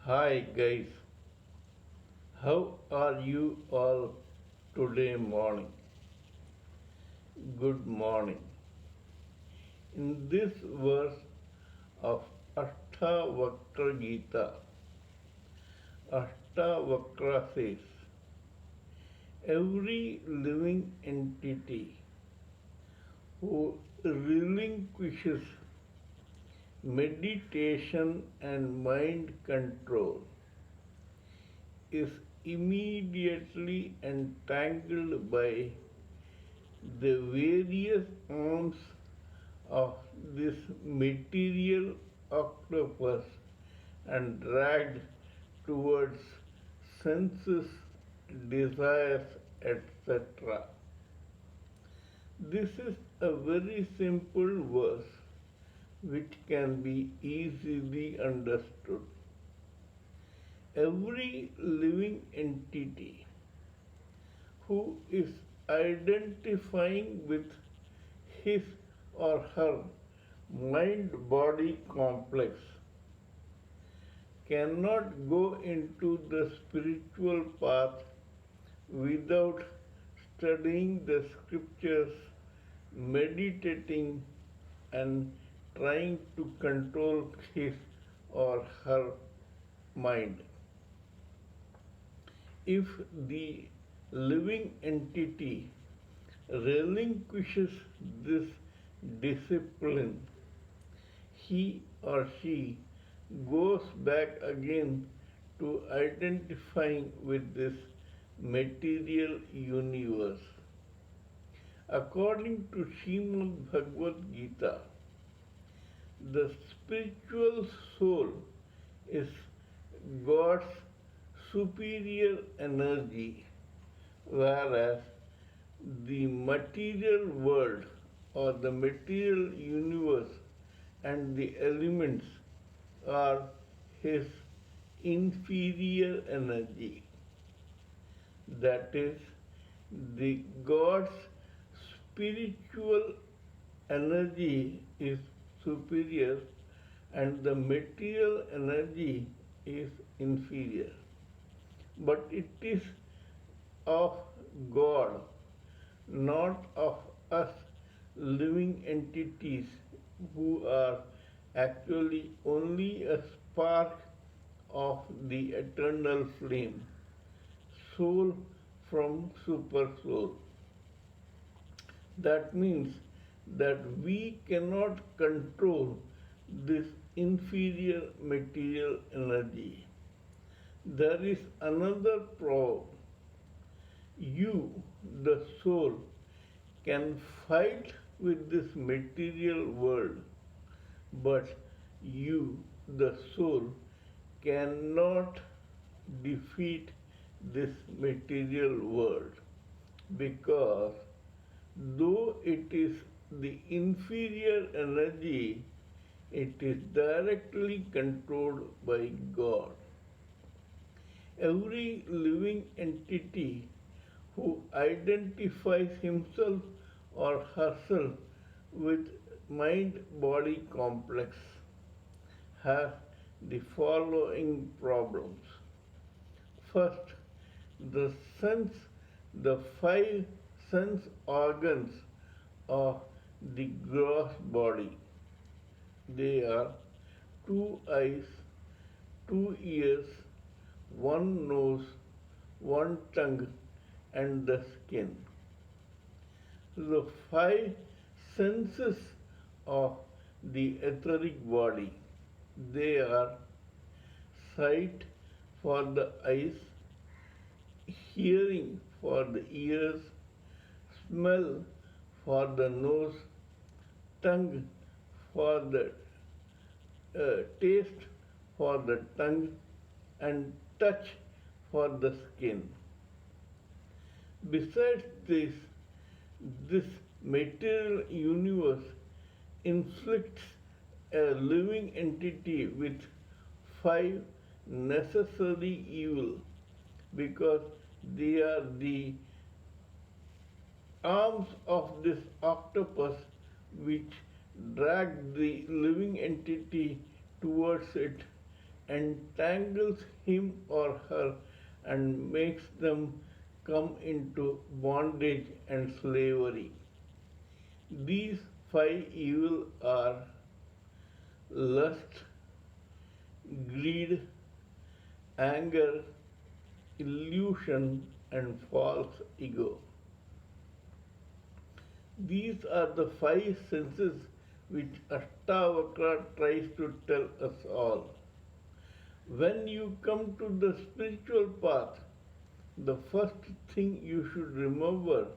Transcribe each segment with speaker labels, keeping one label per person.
Speaker 1: Hi guys, how are you all today morning? Good morning. In this verse of Ashtavakra Gita, Ashtavakra says, every living entity who relinquishes meditation and mind control is immediately entangled by the various arms of this material octopus and dragged towards senses, desires, etc. This is a very simple verse which can be easily understood. Every living entity who is identifying with his or her mind body complex cannot go into the spiritual path without studying the scriptures, meditating, and trying to control his or her mind. If the living entity relinquishes this discipline, he or she goes back again to identifying with this material universe. According to Srimad Bhagavad Gita, the spiritual soul is God's superior energy, whereas the material world or the material universe and the elements are his inferior energy. That is, the God's spiritual energy is superior and the material energy is inferior. But it is of God, not of us living entities who are actually only a spark of the eternal flame, soul from super soul. That means that we cannot control this inferior material energy. There is another problem. You, the soul, can fight with this material world, but you, the soul, cannot defeat this material world because though it is the inferior energy, it is directly controlled by God. Every living entity who identifies himself or herself with mind-body complex has the following problems. First, the sense, the five sense organs of the gross body. They are two eyes, two ears, one nose, one tongue, and the skin. The five senses of the etheric body. They are sight for the eyes, hearing for the ears, smell for the nose, tongue for the taste for the tongue, and touch for the skin. Besides this material universe inflicts a living entity with five necessary evil because they are the arms of this octopus which drag the living entity towards it entangles him or her and makes them come into bondage and slavery. These five evils are lust, greed, anger, illusion, and false ego. These are the five senses which Ashtavakra tries to tell us all. When you come to the spiritual path, the first thing you should remember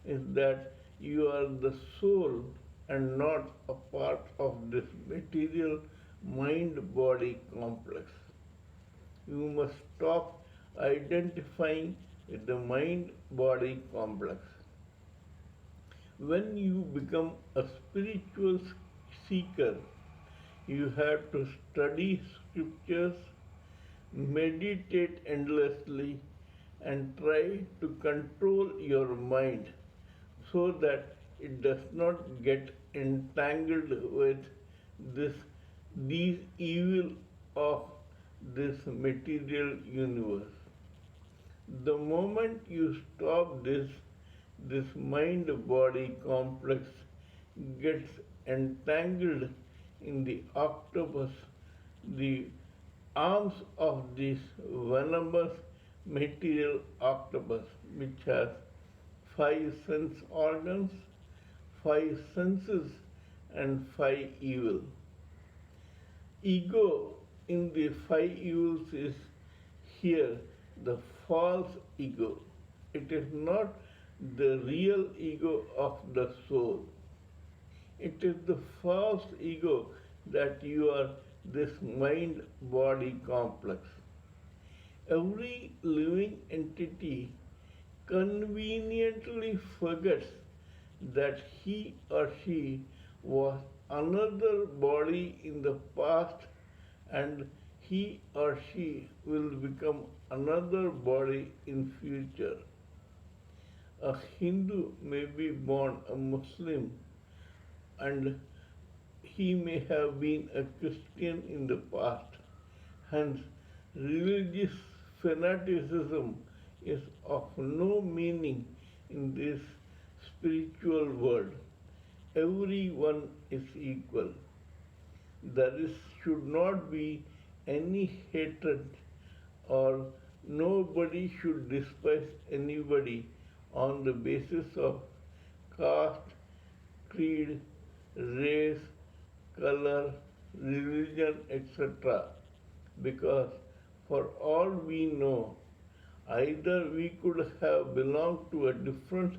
Speaker 1: is that you are the soul and not a part of this material mind body complex. You must stop identifying with the mind body complex. When you become a spiritual seeker, you have to study scriptures, meditate endlessly, and try to control your mind so that it does not get entangled with this these evil of this material universe. The moment you stop this mind body complex gets entangled in the octopus, the arms of this venomous material octopus, which has five sense organs, five senses, and five evil. Ego in the five evils is here the false ego. It is not the real ego of the soul. It is the false ego that you are this mind body complex. Every living entity conveniently forgets that he or she was another body in the past and he or she will become another body in future. A Hindu may be born a Muslim and he may have been a Christian in the past. Hence, religious fanaticism is of no meaning in this spiritual world. Everyone is equal. Should not be any hatred or nobody should despise anybody on the basis of caste, creed, race, color, religion, etc. Because for all we know, either we could have belonged to a different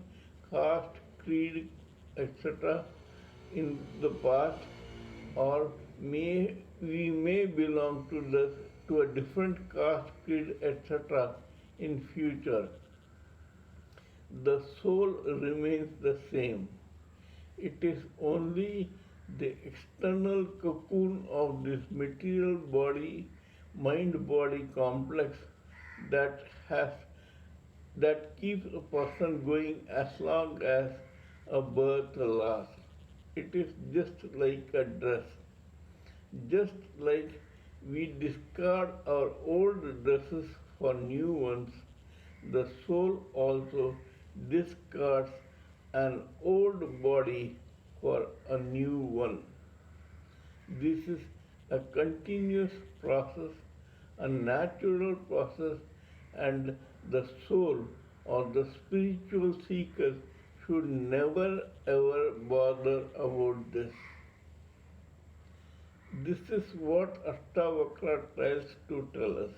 Speaker 1: caste, creed, etc. in the past, or we may belong to a different caste, creed, etc. in future. The soul remains the same. It is only the external cocoon of this material body, mind body complex that has that keeps a person going as long as a birth lasts. It is just like a dress. Just like we discard our old dresses for new ones, the soul also discards an old body for a new one. This is a continuous process, a natural process, and the soul or the spiritual seeker should never ever bother about this. This is what Ashtavakra tries to tell us.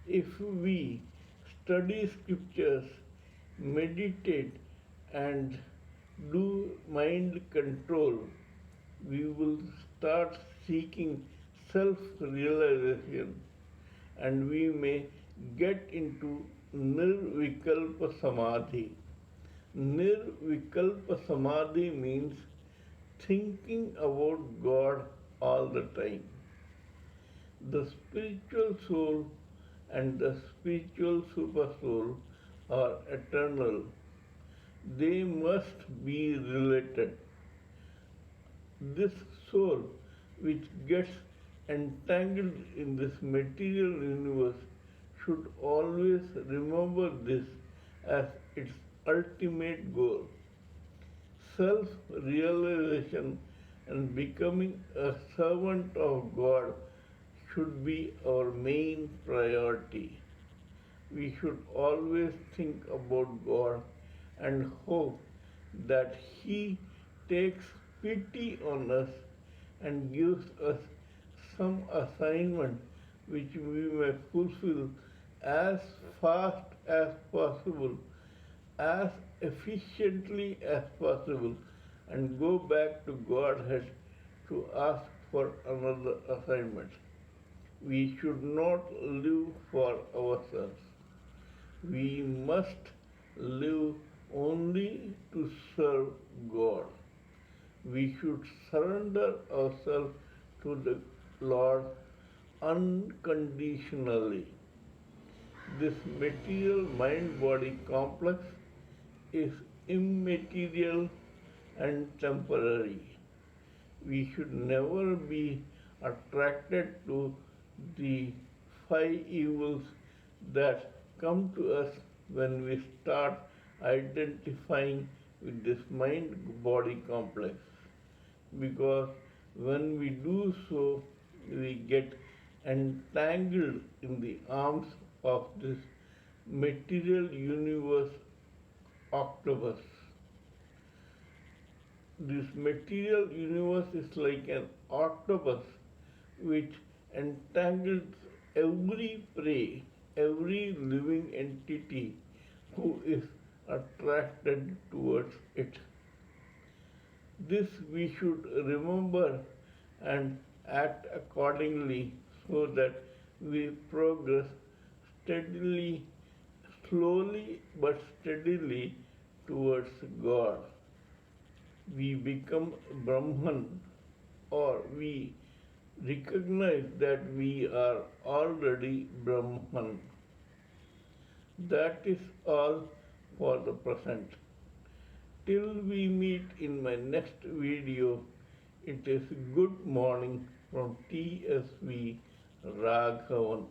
Speaker 1: If we study scriptures, meditate, and do mind control, we will start seeking self realization and we may get into Nirvikalpa Samadhi. Nirvikalpa Samadhi means thinking about God all the time. The spiritual soul and the spiritual supersoul are eternal. They must be related. This soul which gets entangled in this material universe should always remember this as its ultimate goal. Self realization and becoming a servant of God should be our main priority. We should always think about God and hope that He takes pity on us and gives us some assignment which we may fulfill as fast as possible, as efficiently as possible, and go back to Godhead to ask for another assignment. We should not live for ourselves. We must live only to serve God. We should surrender ourselves to the Lord unconditionally. This material mind body complex is immaterial and temporary. We should never be attracted to the five evils that come to us when we start identifying with this mind body complex. Because when we do so, we get entangled in the arms of this material universe octopus. This material universe is like an octopus which entangles every prey, every living entity who is attracted towards it. This we should remember and act accordingly so that we progress steadily, slowly but steadily towards God. We become Brahman, or we recognize that we are already Brahman. That is all for the present. Till we meet in my next video, it is good morning from TSV Raghavan.